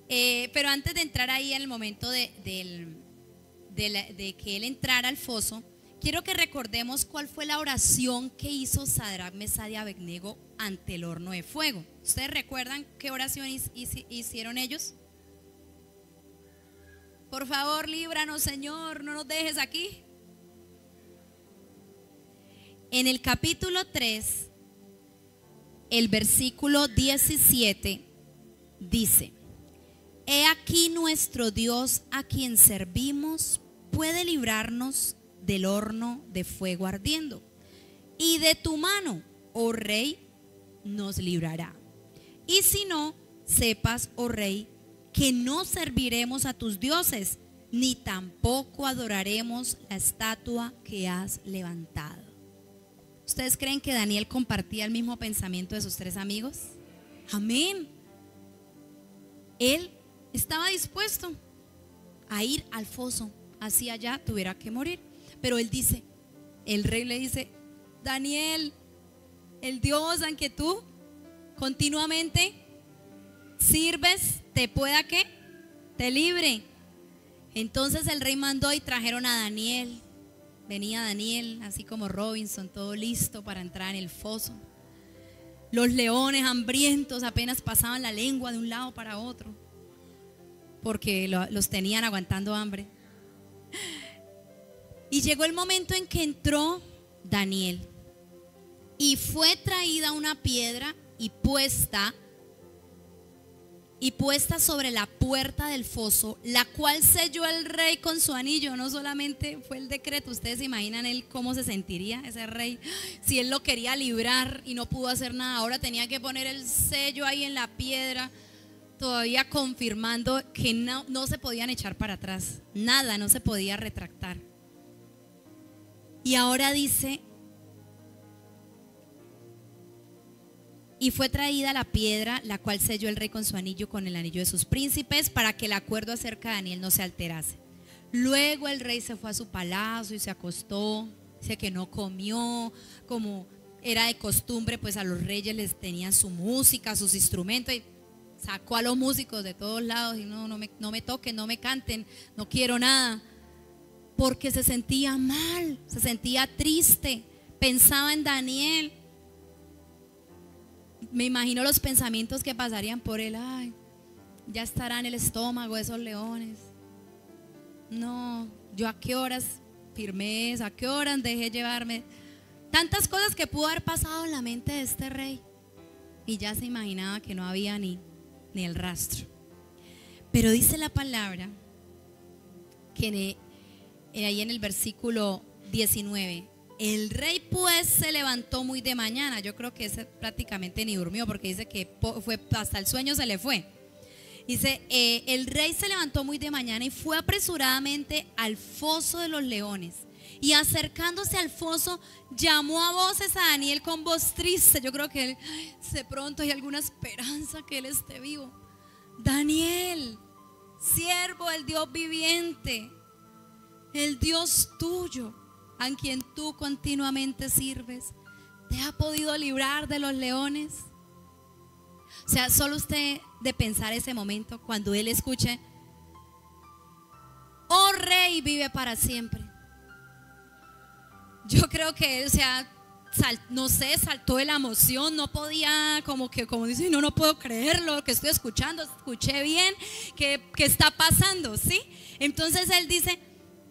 Pero antes de entrar ahí en el momento de que él entrara al foso, quiero que recordemos cuál fue la oración que hizo Sadrac, Mesach y Abednego ante el horno de fuego. ¿Ustedes recuerdan qué oración hicieron ellos? Por favor, líbranos, Señor, no nos dejes aquí. En el capítulo 3, el versículo 17 dice: he aquí nuestro Dios a quien servimos puede librarnos del horno de fuego ardiendo, y de tu mano, oh rey, nos librará. Y si no, sepas, oh rey, que no serviremos a tus dioses, ni tampoco adoraremos la estatua que has levantado. ¿Ustedes creen que Daniel compartía el mismo pensamiento de sus tres amigos? Amén. Él estaba dispuesto a ir al foso, así allá tuviera que morir. Pero él dice, el rey le dice: Daniel, el Dios en que tú continuamente sirves, te pueda que te libre. Entonces el rey mandó y trajeron a Daniel. Venía Daniel, así como Robinson, todo listo para entrar en el foso. Los leones hambrientos apenas pasaban la lengua de un lado para otro, porque los tenían aguantando hambre. Y llegó el momento en que entró Daniel, y fue traída una piedra y puesta y puesta sobre la puerta del foso, la cual selló el rey con su anillo. No solamente fue el decreto, ustedes se imaginan él cómo se sentiría ese rey, si él lo quería librar y no pudo hacer nada, ahora tenía que poner el sello ahí en la piedra, todavía confirmando que no se podían echar para atrás, nada, no se podía retractar. Y ahora dice: y fue traída la piedra, la cual selló el rey con su anillo, con el anillo de sus príncipes, para que el acuerdo acerca de Daniel no se alterase. Luego el rey se fue a su palacio y se acostó. Dice que no comió, como era de costumbre, pues a los reyes les tenían su música, sus instrumentos, y sacó a los músicos de todos lados y no me toquen, no me canten, no quiero nada, porque se sentía mal, se sentía triste, pensaba en Daniel. Me imagino los pensamientos que pasarían por él: ay, ya estará en el estómago de esos leones. No, yo a qué horas firmé eso, a qué horas dejé llevarme. Tantas cosas que pudo haber pasado en la mente de este rey. Y ya se imaginaba que no había ni el rastro. Pero dice la palabra que ahí en el versículo 19: el rey pues se levantó muy de mañana. Yo creo que ese prácticamente ni durmió, porque dice que fue hasta el sueño se le fue. Dice, el rey se levantó muy de mañana y fue apresuradamente al foso de los leones. Y acercándose al foso, llamó a voces a Daniel con voz triste. Yo creo que de pronto hay alguna esperanza que él esté vivo. Daniel, siervo del Dios viviente, el Dios tuyo, a quien tú continuamente sirves, ¿te ha podido librar de los leones? O sea, solo usted de pensar ese momento, cuando él escuche: oh rey, vive para siempre. Yo creo que él, o sea, no sé, saltó de la emoción, no podía, como dice, no puedo creerlo, que estoy escuchando, escuché bien, que está pasando, ¿sí? Entonces él dice: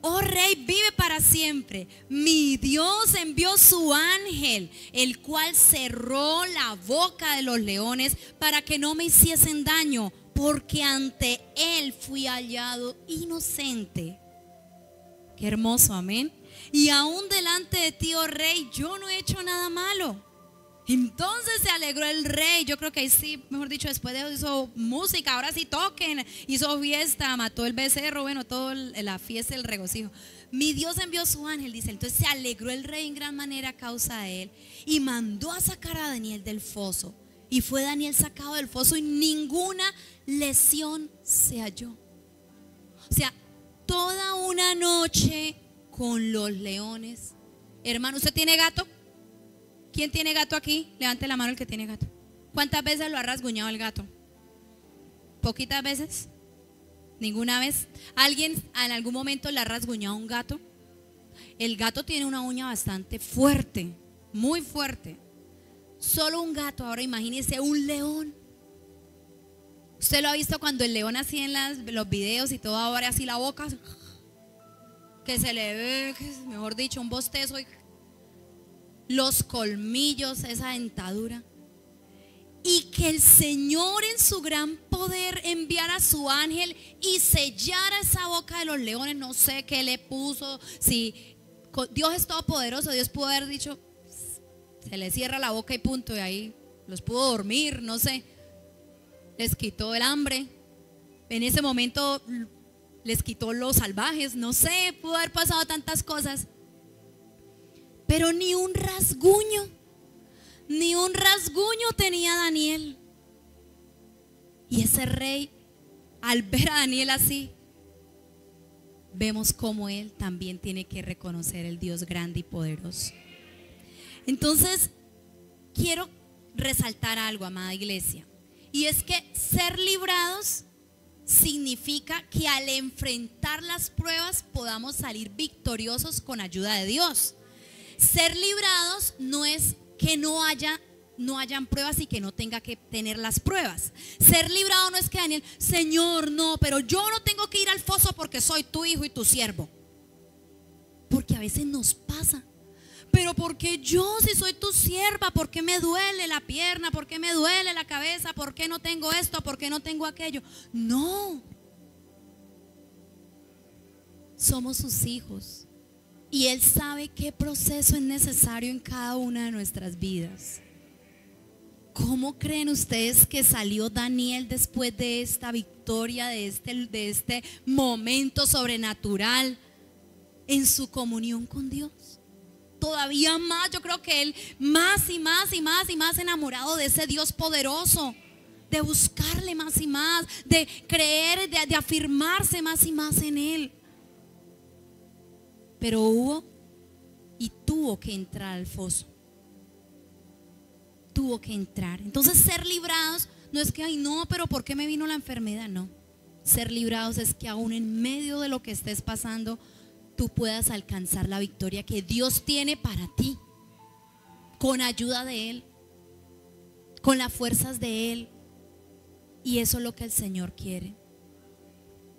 oh rey, vive para siempre. Mi Dios envió su ángel, el cual cerró la boca de los leones para que no me hiciesen daño, porque ante él fui hallado inocente. Qué hermoso, amén. Y aún delante de ti, oh rey, yo no he hecho nada malo. Entonces se alegró el rey. Yo creo que ahí sí, mejor dicho, después de eso hizo música, ahora sí toquen, hizo fiesta, mató el becerro, bueno, toda la fiesta, el regocijo. Mi Dios envió su ángel, dice. Entonces se alegró el rey en gran manera a causa de él, y mandó a sacar a Daniel del foso. Y fue Daniel sacado del foso y ninguna lesión se halló. O sea, toda una noche con los leones. Hermano, ¿usted tiene gato? ¿Quién tiene gato aquí? Levante la mano el que tiene gato. ¿Cuántas veces lo ha rasguñado el gato? ¿Poquitas veces? ¿Ninguna vez? ¿Alguien en algún momento le ha rasguñado a un gato? El gato tiene una uña bastante fuerte, muy fuerte. Solo un gato. Ahora imagínese un león. Usted lo ha visto cuando el león así en los videos y todo, abre así la boca, que se le ve, mejor dicho, un bostezo, y los colmillos, esa dentadura. Y que el Señor en su gran poder enviara a su ángel y sellara esa boca de los leones. No sé qué le puso, si Dios es todopoderoso, Dios pudo haber dicho, se le cierra la boca y punto, y ahí los pudo dormir, no sé. Les quitó el hambre. En ese momento les quitó los salvajes, no sé, pudo haber pasado tantas cosas. Pero ni un rasguño tenía Daniel. Y ese rey, al ver a Daniel así, vemos cómo él también tiene que reconocer el Dios grande y poderoso. Entonces, quiero resaltar algo, amada iglesia, y es que ser librados significa que al enfrentar las pruebas podamos salir victoriosos con ayuda de Dios. Ser librados no es que no hayan pruebas y que no tenga que tener las pruebas. Ser librado no es que Daniel, Señor, no, pero yo no tengo que ir al foso porque soy tu hijo y tu siervo. Porque a veces nos pasa. pero ¿por qué yo, si soy tu sierva? ¿Por qué me duele la pierna? ¿Por qué me duele la cabeza? ¿Por qué no tengo esto? ¿Por qué no tengo aquello? No. Somos sus hijos y Él sabe qué proceso es necesario en cada una de nuestras vidas. ¿Cómo creen ustedes que salió Daniel después de esta victoria, de este momento sobrenatural en su comunión con Dios? Todavía más, yo creo que él más y más y más y más enamorado de ese Dios poderoso, de buscarle más y más, de creer, de afirmarse más y más en Él. Pero hubo y tuvo que entrar al foso. Tuvo que entrar. Entonces ser librados no es que, ay no, pero ¿por qué me vino la enfermedad? No. Ser librados es que aún en medio de lo que estés pasando, tú puedas alcanzar la victoria que Dios tiene para ti, con ayuda de Él, con las fuerzas de Él. Y eso es lo que el Señor quiere.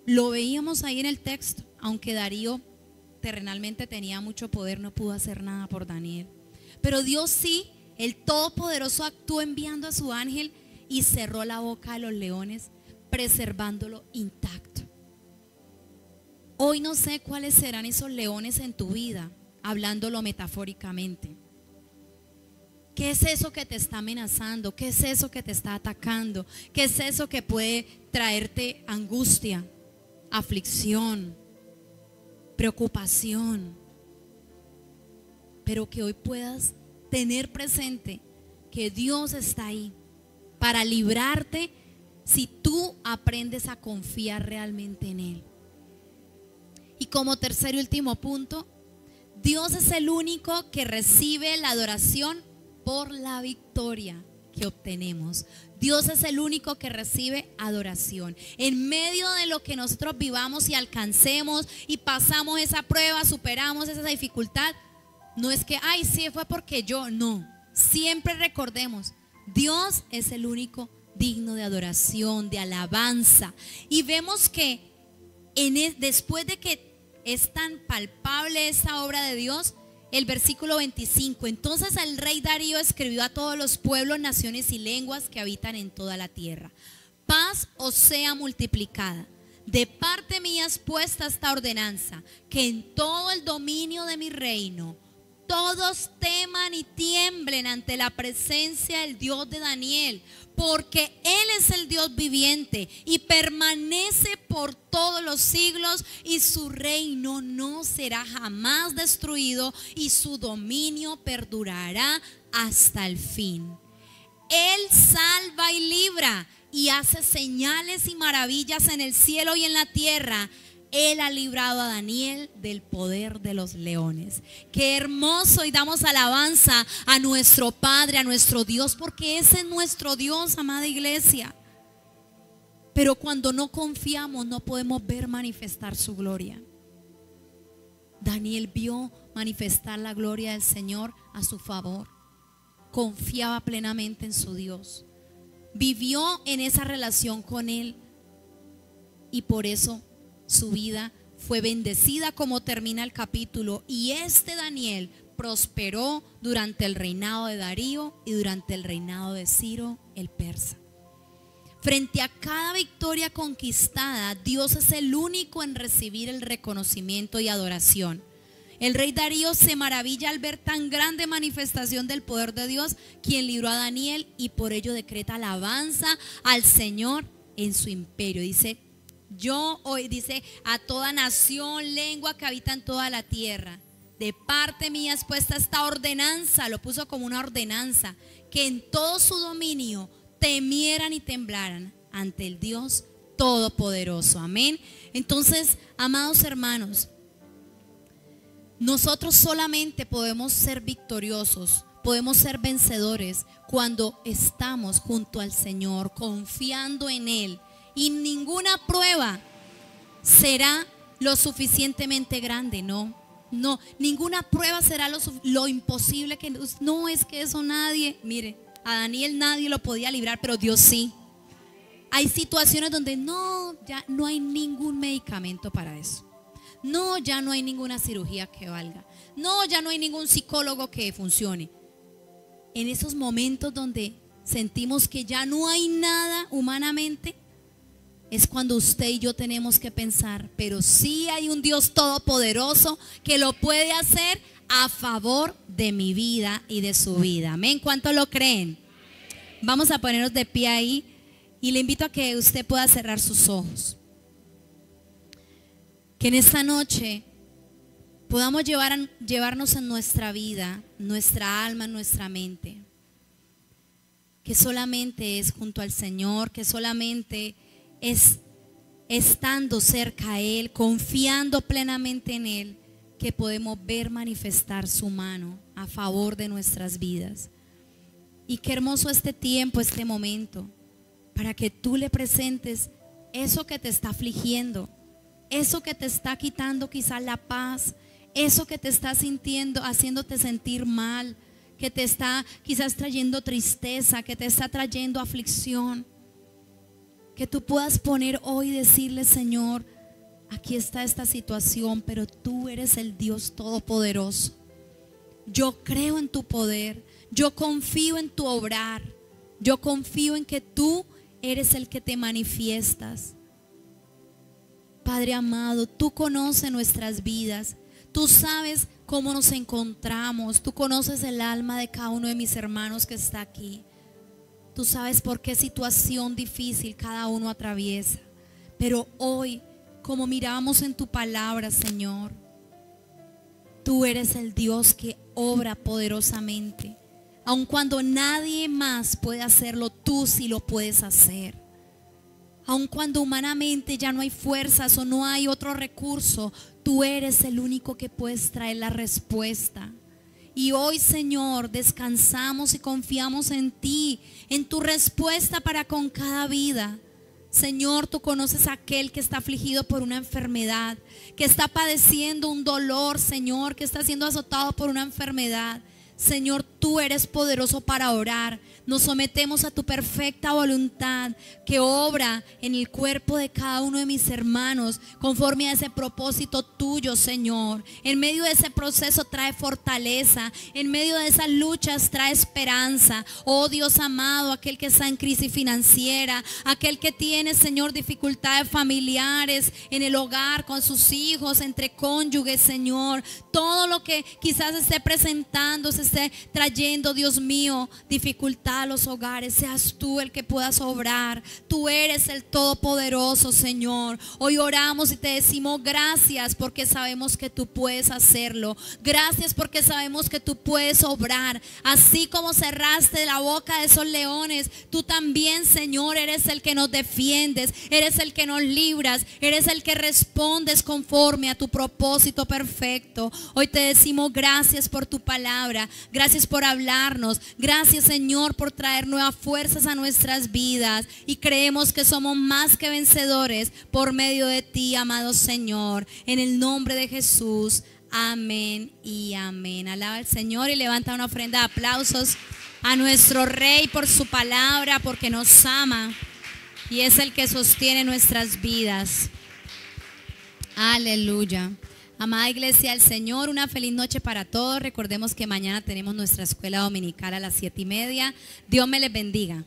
Lo veíamos ahí en el texto. Aunque Darío terrenalmente tenía mucho poder, no pudo hacer nada por Daniel. Pero Dios sí, el Todopoderoso, actuó enviando a su ángel y cerró la boca de los leones, preservándolo intacto. Hoy no sé cuáles serán esos leones en tu vida, hablándolo metafóricamente. ¿Qué es eso que te está amenazando? ¿Qué es eso que te está atacando? ¿Qué es eso que puede traerte angustia, aflicción, preocupación? Pero que hoy puedas tener presente que Dios está ahí para librarte si tú aprendes a confiar realmente en Él. Y como tercer y último punto, Dios es el único que recibe la adoración por la victoria que obtenemos. Dios es el único que recibe adoración. En medio de lo que nosotros vivamos y alcancemos y pasamos esa prueba, superamos esa dificultad, no es que, ay, sí, fue porque yo, no. Siempre recordemos, Dios es el único digno de adoración, de alabanza. Y vemos que después de que es tan palpable esta obra de Dios, el versículo 25, entonces el rey Darío escribió a todos los pueblos, naciones y lenguas que habitan en toda la tierra: paz os sea multiplicada. De parte mía es puesta esta ordenanza, que en todo el dominio de mi reino todos teman y tiemblen ante la presencia del Dios de Daniel, porque Él es el Dios viviente y permanece por todos los siglos, y su reino no será jamás destruido y su dominio perdurará hasta el fin. Él salva y libra y hace señales y maravillas en el cielo y en la tierra. Él ha librado a Daniel del poder de los leones. Qué hermoso, y damos alabanza a nuestro Padre, a nuestro Dios, porque ese es nuestro Dios, amada iglesia. Pero cuando no confiamos, no podemos ver manifestar su gloria. Daniel vio manifestar la gloria del Señor a su favor. Confiaba plenamente en su Dios. Vivió en esa relación con Él, y por eso su vida fue bendecida, como termina el capítulo. Y Daniel prosperó durante el reinado de Darío y durante el reinado de Ciro el persa. Frente a cada victoria conquistada, Dios es el único en recibir el reconocimiento y adoración. El rey Darío se maravilla al ver tan grande manifestación del poder de Dios, quien libró a Daniel, y por ello decreta alabanza al Señor en su imperio. Dice a toda nación, lengua que habita en toda la tierra: de parte mía es puesta esta ordenanza. Lo puso como una ordenanza, que en todo su dominio temieran y temblaran ante el Dios Todopoderoso. Amén. Entonces, amados hermanos, nosotros solamente podemos ser victoriosos, podemos ser vencedores cuando estamos junto al Señor, confiando en Él. Y ninguna prueba será lo suficientemente grande, no, ninguna prueba será lo imposible, que no, es que eso nadie, mire, a Daniel nadie lo podía librar, pero Dios sí. Hay situaciones donde ya no hay ningún medicamento para eso. No, ya no hay ninguna cirugía que valga. No, ya no hay ningún psicólogo que funcione. En esos momentos donde sentimos que ya no hay nada humanamente, es cuando usted y yo tenemos que pensar, pero sí hay un Dios todopoderoso que lo puede hacer a favor de mi vida y de su vida. Amén. ¿Cuánto lo creen? Vamos a ponernos de pie ahí y le invito a que usted pueda cerrar sus ojos. Que en esta noche podamos llevarnos en nuestra vida, nuestra alma, nuestra mente, que solamente es junto al Señor, que solamente es estando cerca a Él, confiando plenamente en Él, que podemos ver manifestar su mano a favor de nuestras vidas. Y qué hermoso este tiempo, este momento, para que tú le presentes eso que te está afligiendo, eso que te está quitando quizás la paz, eso que te está sintiendo, haciéndote sentir mal, que te está quizás trayendo tristeza, que te está trayendo aflicción. Que tú puedas poner hoy y decirle: Señor, aquí está esta situación, pero tú eres el Dios todopoderoso. Yo creo en tu poder, yo confío en tu obrar, yo confío en que tú eres el que te manifiestas. Padre amado, tú conoces nuestras vidas, tú sabes cómo nos encontramos, tú conoces el alma de cada uno de mis hermanos que está aquí. Tú sabes por qué situación difícil cada uno atraviesa. Pero hoy, como miramos en tu palabra, Señor, tú eres el Dios que obra poderosamente. Aun cuando nadie más puede hacerlo, tú sí lo puedes hacer. Aun cuando humanamente ya no hay fuerzas o no hay otro recurso, tú eres el único que puedes traer la respuesta. Y hoy, Señor, descansamos y confiamos en ti, en tu respuesta para con cada vida. Señor, tú conoces a aquel que está afligido por una enfermedad, que está padeciendo un dolor, Señor, que está siendo azotado por una enfermedad. Señor, tú eres poderoso para orar. Nos sometemos a tu perfecta voluntad que obra en el cuerpo de cada uno de mis hermanos conforme a ese propósito tuyo, Señor. En medio de ese proceso trae fortaleza, en medio de esas luchas trae esperanza. Oh Dios amado, aquel que está en crisis financiera, aquel que tiene, Señor, dificultades familiares en el hogar con sus hijos, entre cónyuges, Señor, todo lo que quizás esté presentando, se esté trayendo, Dios mío, dificultad a los hogares, seas tú el que puedas obrar. Tú eres el todopoderoso, Señor. Hoy oramos y te decimos gracias porque sabemos que tú puedes hacerlo. Gracias porque sabemos que tú puedes obrar. Así como cerraste la boca de esos leones, tú también, Señor, eres el que nos defiendes, eres el que nos libras, eres el que respondes conforme a tu propósito perfecto. Hoy te decimos gracias por tu palabra, gracias por hablarnos, gracias, Señor, por traer nuevas fuerzas a nuestras vidas, y creemos que somos más que vencedores por medio de ti, amado Señor, en el nombre de Jesús. Amén y amén. Alaba al Señor y levanta una ofrenda de aplausos a nuestro Rey por su palabra, porque nos ama y es el que sostiene nuestras vidas. Aleluya. Amada iglesia del Señor, una feliz noche para todos. Recordemos que mañana tenemos nuestra escuela dominical a las 7:30. Dios me les bendiga.